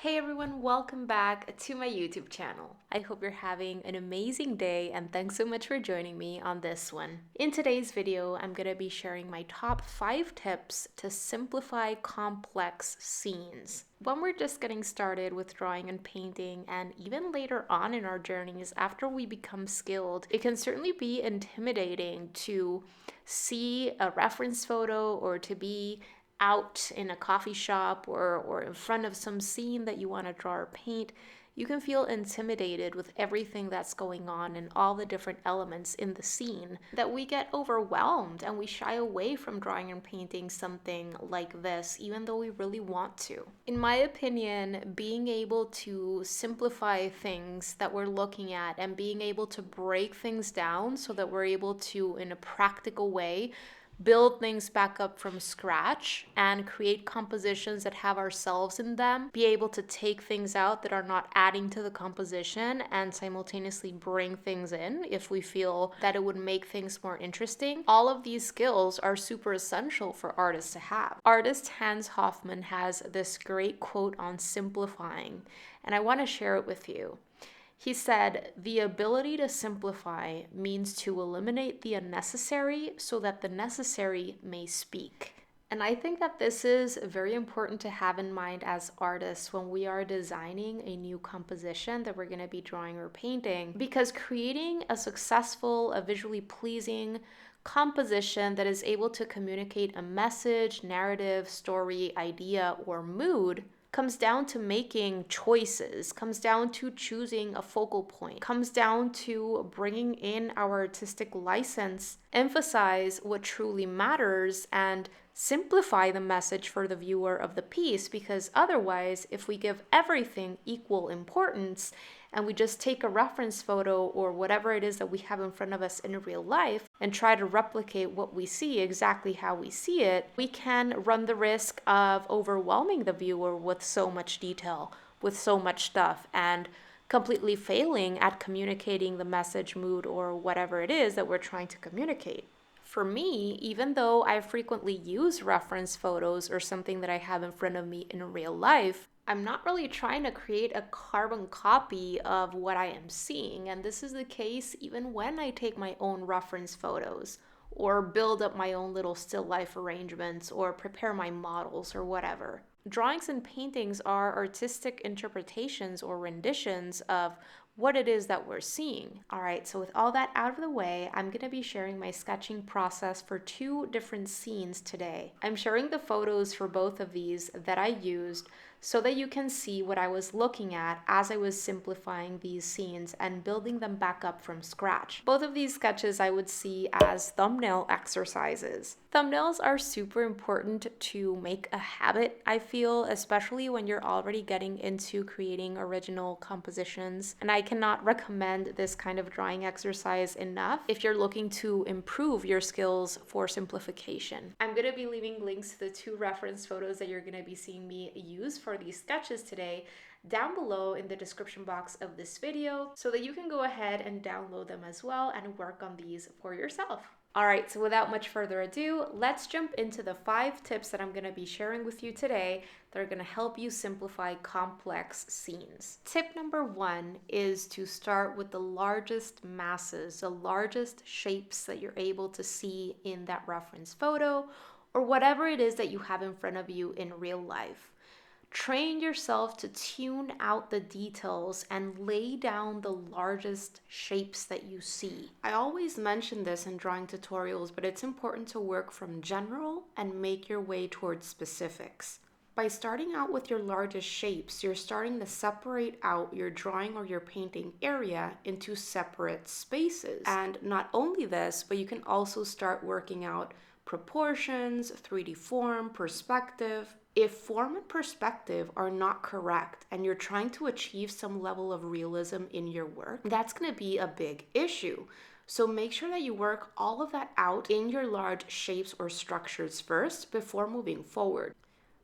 Hey everyone, welcome back to my YouTube channel. I hope you're having an amazing day and thanks so much for joining me on this one. In today's video, I'm going to be sharing my top 5 tips to simplify complex scenes. When we're just getting started with drawing and painting, and even later on in our journeys after we become skilled, it can certainly be intimidating to see a reference photo or to be out in a coffee shop or in front of some scene that you want to draw or paint. You can feel intimidated with everything that's going on and all the different elements in the scene, that we get overwhelmed and we shy away from drawing and painting something like this, even though we really want to. In my opinion, being able to simplify things that we're looking at and being able to break things down so that we're able to, in a practical way, build things back up from scratch and create compositions that have ourselves in them, be able to take things out that are not adding to the composition and simultaneously bring things in if we feel that it would make things more interesting. All of these skills are super essential for artists to have. Artist Hans Hofmann has this great quote on simplifying, and I want to share it with you. He said, "The ability to simplify means to eliminate the unnecessary so that the necessary may speak." And I think that this is very important to have in mind as artists when we are designing a new composition that we're going to be drawing or painting, because creating a successful, a visually pleasing composition that is able to communicate a message, narrative, story, idea, or mood comes down to making choices, comes down to choosing a focal point, comes down to bringing in our artistic license, emphasize what truly matters, and simplify the message for the viewer of the piece. Because otherwise, if we give everything equal importance and we just take a reference photo or whatever it is that we have in front of us in real life and try to replicate what we see exactly how we see it, we can run the risk of overwhelming the viewer with so much detail, with so much stuff, and completely failing at communicating the message, mood, or whatever it is that we're trying to communicate. For me, even though I frequently use reference photos or something that I have in front of me in real life, I'm not really trying to create a carbon copy of what I am seeing. And this is the case even when I take my own reference photos or build up my own little still life arrangements or prepare my models or whatever. Drawings and paintings are artistic interpretations or renditions of what it is that we're seeing. All right, so with all that out of the way, I'm going to be sharing my sketching process for 2 different scenes today. I'm sharing the photos for both of these that I used so that you can see what I was looking at as I was simplifying these scenes and building them back up from scratch. Both of these sketches I would see as thumbnail exercises. Thumbnails are super important to make a habit, I feel, especially when you're already getting into creating original compositions. And I cannot recommend this kind of drawing exercise enough if you're looking to improve your skills for simplification. I'm going to be leaving links to the 2 reference photos that you're going to be seeing me use for these sketches today down below in the description box of this video so that you can go ahead and download them as well and work on these for yourself. All right, so without much further ado, let's jump into the 5 tips that I'm going to be sharing with you today that are going to help you simplify complex scenes. Tip number 1 is to start with the largest masses, the largest shapes that you're able to see in that reference photo or whatever it is that you have in front of you in real life. Train yourself to tune out the details and lay down the largest shapes that you see. I always mention this in drawing tutorials, but it's important to work from general and make your way towards specifics. By starting out with your largest shapes, you're starting to separate out your drawing or your painting area into separate spaces. And not only this, but you can also start working out proportions, 3D form, perspective. If form and perspective are not correct and you're trying to achieve some level of realism in your work, that's going to be a big issue. So make sure that you work all of that out in your large shapes or structures first before moving forward.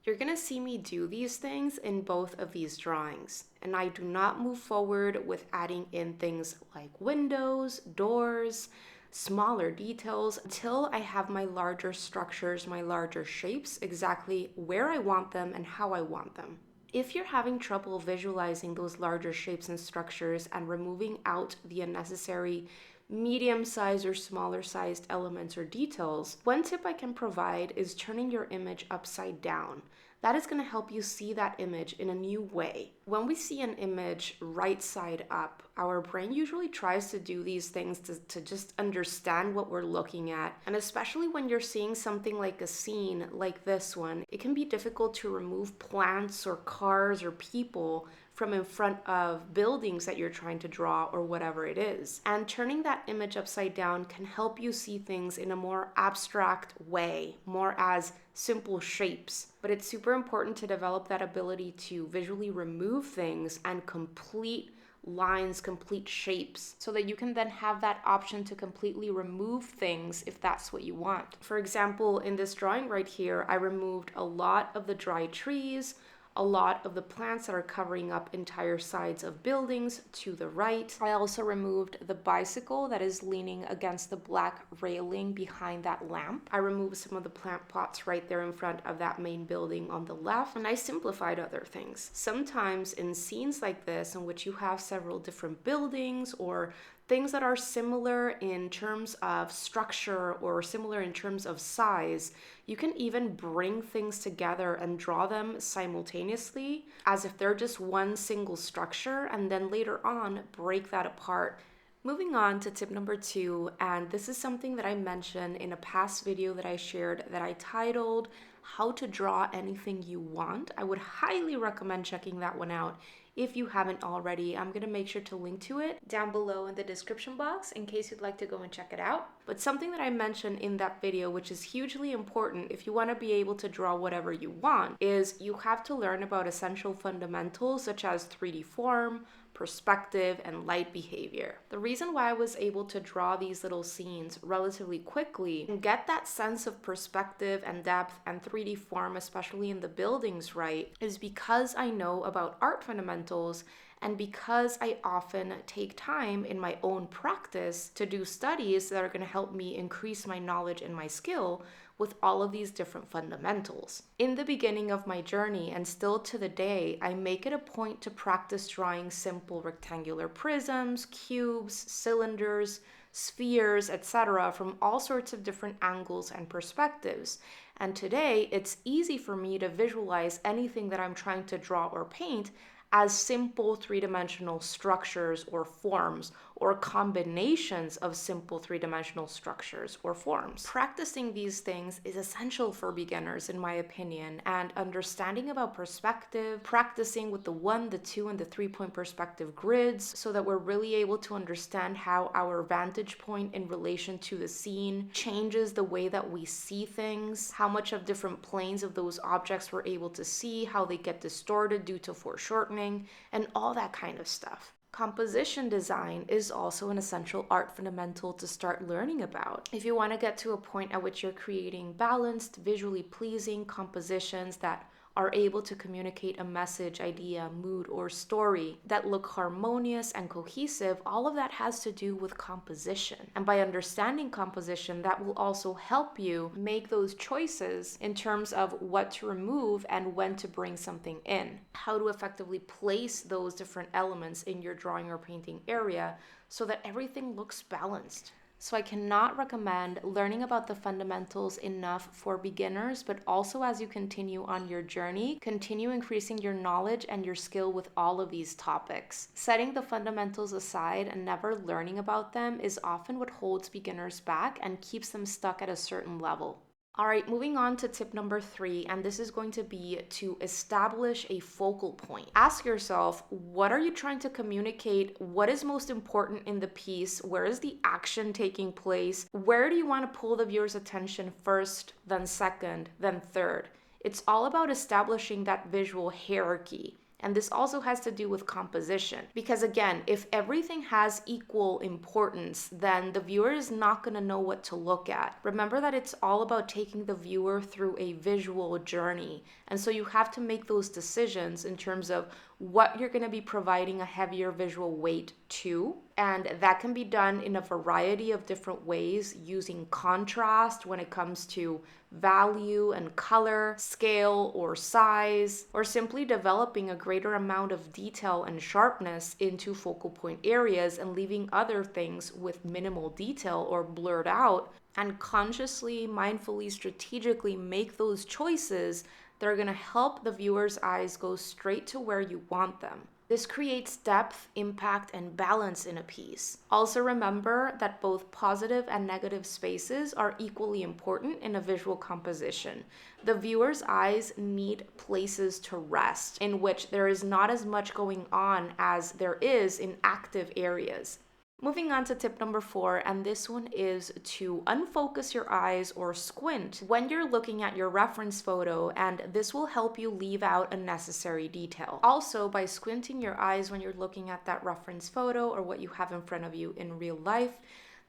You're going to see me do these things in both of these drawings, and I do not move forward with adding in things like windows, doors, smaller details until I have my larger structures, my larger shapes exactly where I want them and how I want them. If you're having trouble visualizing those larger shapes and structures and removing out the unnecessary medium-sized or smaller-sized elements or details, one tip I can provide is turning your image upside down. That is going to help you see that image in a new way. When we see an image right side up, our brain usually tries to do these things to just understand what we're looking at. And especially when you're seeing something like a scene like this one, it can be difficult to remove plants or cars or people from in front of buildings that you're trying to draw or whatever it is. And turning that image upside down can help you see things in a more abstract way, more as simple shapes. But it's super important to develop that ability to visually remove things and complete lines, complete shapes, so that you can then have that option to completely remove things if that's what you want. For example, in this drawing right here, I removed a lot of the dry trees, a lot of the plants that are covering up entire sides of buildings to the right. I also removed the bicycle that is leaning against the black railing behind that lamp. I removed some of the plant pots right there in front of that main building on the left, and I simplified other things. Sometimes in scenes like this, in which you have several different buildings or things that are similar in terms of structure or similar in terms of size, you can even bring things together and draw them simultaneously as if they're just one single structure, and then later on break that apart. Moving on to tip number 2, and this is something that I mentioned in a past video that I shared that I titled How to Draw Anything You Want. I would highly recommend checking that one out if you haven't already. I'm going to make sure to link to it down below in the description box in case you'd like to go and check it out. But something that I mentioned in that video, which is hugely important if you want to be able to draw whatever you want, is you have to learn about essential fundamentals such as 3D form, perspective, and light behavior. The reason why I was able to draw these little scenes relatively quickly and get that sense of perspective and depth and 3D form, especially in the buildings, right, is because I know about art fundamentals and because I often take time in my own practice to do studies that are going to help me increase my knowledge and my skill with all of these different fundamentals. In the beginning of my journey, and still to the day, I make it a point to practice drawing simple rectangular prisms, cubes, cylinders, spheres, etc. from all sorts of different angles and perspectives. And today, it's easy for me to visualize anything that I'm trying to draw or paint as simple three-dimensional structures or forms, or combinations of simple three-dimensional structures or forms. Practicing these things is essential for beginners, in my opinion, and understanding about perspective, practicing with the 1, the 2, and the 3-point perspective grids so that we're really able to understand how our vantage point in relation to the scene changes the way that we see things, how much of different planes of those objects we're able to see, how they get distorted due to foreshortening, and all that kind of stuff. Composition design is also an essential art fundamental to start learning about. If you want to get to a point at which you're creating balanced, visually pleasing compositions that are able to communicate a message, idea, mood, or story that look harmonious and cohesive, all of that has to do with composition. And by understanding composition, that will also help you make those choices in terms of what to remove and when to bring something in. How to effectively place those different elements in your drawing or painting area so that everything looks balanced. So I cannot recommend learning about the fundamentals enough for beginners, but also as you continue on your journey, continue increasing your knowledge and your skill with all of these topics. Setting the fundamentals aside and never learning about them is often what holds beginners back and keeps them stuck at a certain level. All right, moving on to tip number 3, and this is going to be to establish a focal point. Ask yourself, what are you trying to communicate? What is most important in the piece? Where is the action taking place? Where do you want to pull the viewer's attention first, then second, then third? It's all about establishing that visual hierarchy. And this also has to do with composition. Because again, if everything has equal importance, then the viewer is not going to know what to look at. Remember that it's all about taking the viewer through a visual journey. And so you have to make those decisions in terms of what you're going to be providing a heavier visual weight to, And that can be done in a variety of different ways, using contrast when it comes to value and color, scale or size, or simply developing a greater amount of detail and sharpness into focal point areas and leaving other things with minimal detail or blurred out, and consciously, mindfully, strategically make those choices that are going to help the viewer's eyes go straight to where you want them. This creates depth, impact, and balance in a piece. Also remember that both positive and negative spaces are equally important in a visual composition. The viewer's eyes need places to rest in which there is not as much going on as there is in active areas. Moving on to tip number 4, and this one is to unfocus your eyes or squint when you're looking at your reference photo, and this will help you leave out unnecessary detail. Also, by squinting your eyes when you're looking at that reference photo or what you have in front of you in real life,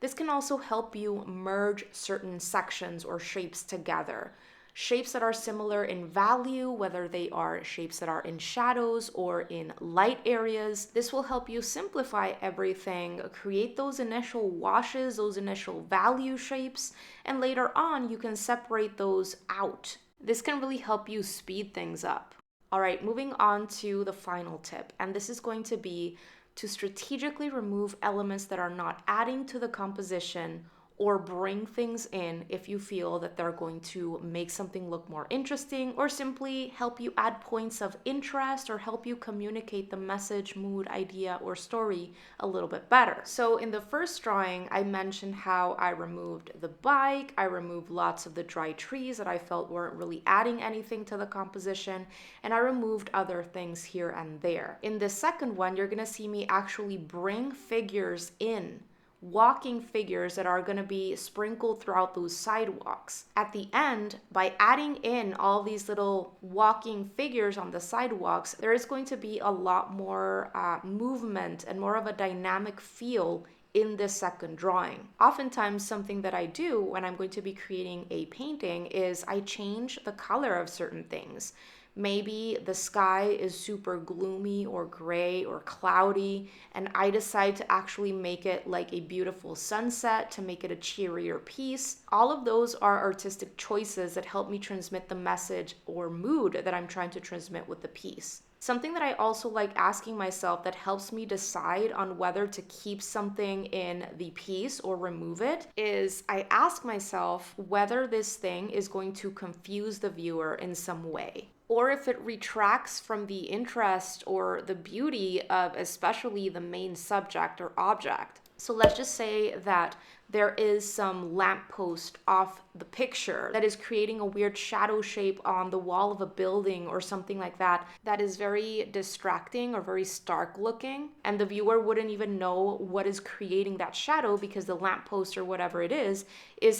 this can also help you merge certain sections or shapes together. Shapes that are similar in value, whether they are shapes that are in shadows or in light areas. This will help you simplify everything, create those initial washes, those initial value shapes, and later on you can separate those out. This can really help you speed things up. All right, moving on to the final tip, and this is going to be to strategically remove elements that are not adding to the composition or bring things in if you feel that they're going to make something look more interesting or simply help you add points of interest or help you communicate the message, mood, idea, or story a little bit better. So in the first drawing, I mentioned how I removed the bike, I removed lots of the dry trees that I felt weren't really adding anything to the composition, and I removed other things here and there. In the second one, you're gonna see me actually bring figures in, walking figures that are going to be sprinkled throughout those sidewalks. At the end, by adding in all these little walking figures on the sidewalks, there is going to be a lot more movement and more of a dynamic feel in this second drawing. Oftentimes, something that I do when I'm going to be creating a painting is I change the color of certain things. Maybe the sky is super gloomy or gray or cloudy, and I decide to actually make it like a beautiful sunset to make it a cheerier piece. All of those are artistic choices that help me transmit the message or mood that I'm trying to transmit with the piece. Something that I also like asking myself that helps me decide on whether to keep something in the piece or remove it is I ask myself whether this thing is going to confuse the viewer in some way, or if it retracts from the interest or the beauty of especially the main subject or object. So let's just say that there is some lamppost off the picture that is creating a weird shadow shape on the wall of a building or something like that, that is very distracting or very stark looking, and the viewer wouldn't even know what is creating that shadow because the lamppost or whatever it is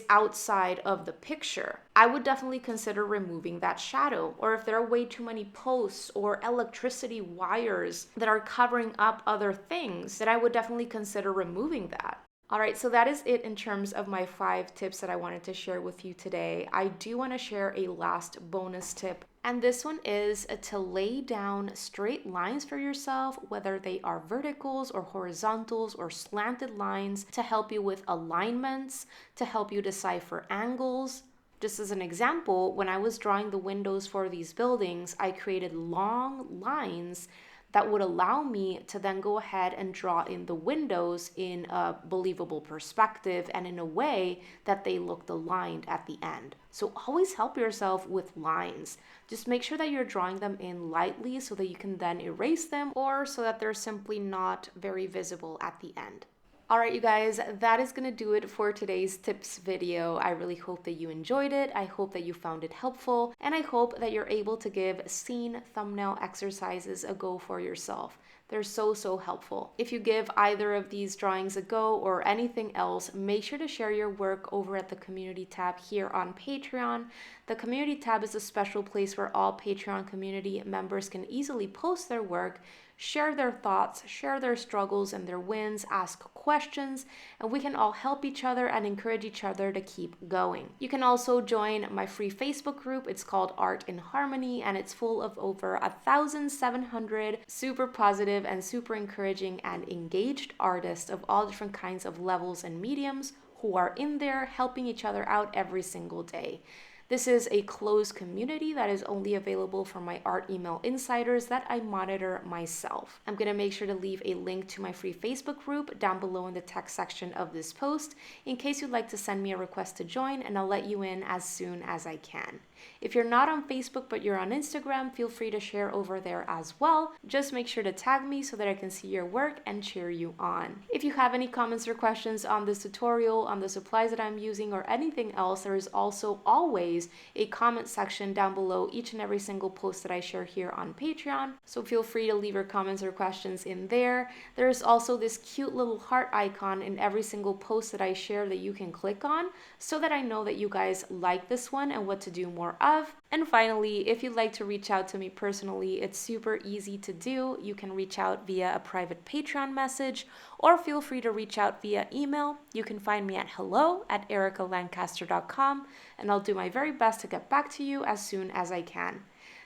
outside of the picture. I would definitely consider removing that shadow. Or if there are way too many posts or electricity wires that are covering up other things, then I would definitely consider removing that. All right, so that is it in terms of my 5 tips that I wanted to share with you today. I do want to share a last bonus tip, and this one is to lay down straight lines for yourself, whether they are verticals or horizontals or slanted lines, to help you with alignments, to help you decipher angles. Just as an example, when I was drawing the windows for these buildings, I created long lines that would allow me to then go ahead and draw in the windows in a believable perspective and in a way that they looked aligned at the end. So always help yourself with lines. Just make sure that you're drawing them in lightly so that you can then erase them, or so that they're simply not very visible at the end. All right, you guys, that is going to do it for today's tips video. I really hope that you enjoyed it. I hope that you found it helpful, and I hope that you're able to give scene thumbnail exercises a go for yourself. They're so helpful. If you give either of these drawings a go or anything else, make sure to share your work over at the community tab here on Patreon. The community tab is a special place where all Patreon community members can easily post their work, share their thoughts, share their struggles and their wins, ask questions, and we can all help each other and encourage each other to keep going. You can also join my free Facebook group. It's called Art in Harmony, and it's full of over 1,700 super positive and super encouraging and engaged artists of all different kinds of levels and mediums who are in there helping each other out every single day. This is a closed community that is only available for my art email insiders that I monitor myself. I'm going to make sure to leave a link to my free Facebook group down below in the text section of this post in case you'd like to send me a request to join, and I'll let you in as soon as I can. If you're not on Facebook but you're on Instagram, feel free to share over there as well. Just make sure to tag me so that I can see your work and cheer you on. If you have any comments or questions on this tutorial, on the supplies that I'm using, or anything else, there is also always a comment section down below each and every single post that I share here on Patreon. So feel free to leave your comments or questions in there. There is also this cute little heart icon in every single post that I share that you can click on so that I know that you guys like this one and what to do more of. And finally, if you'd like to reach out to me personally, it's super easy to do. You can reach out via a private Patreon message, or feel free to reach out via email. You can find me at hello@ericalancaster.com, and I'll do my very best to get back to you as soon as I can.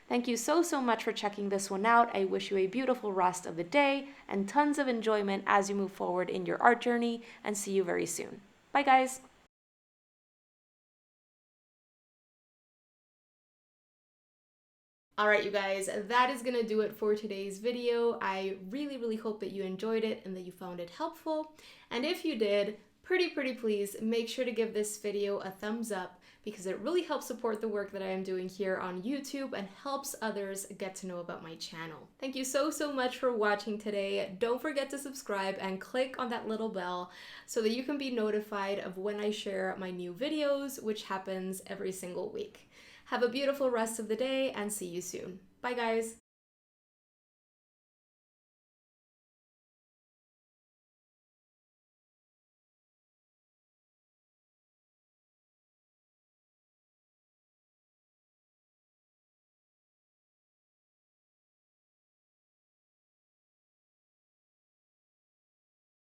Thank you so much for checking this one out. I wish you a beautiful rest of the day and tons of enjoyment as you move forward in your art journey, and see you very soon. Bye guys! Alright you guys, that is gonna do it for today's video. I really hope that you enjoyed it and that you found it helpful. And if you did, pretty please make sure to give this video a thumbs up, because it really helps support the work that I am doing here on YouTube and helps others get to know about my channel. Thank you so much for watching today. Don't forget to subscribe and click on that little bell so that you can be notified of when I share my new videos, which happens every single week. Have a beautiful rest of the day and see you soon. Bye guys!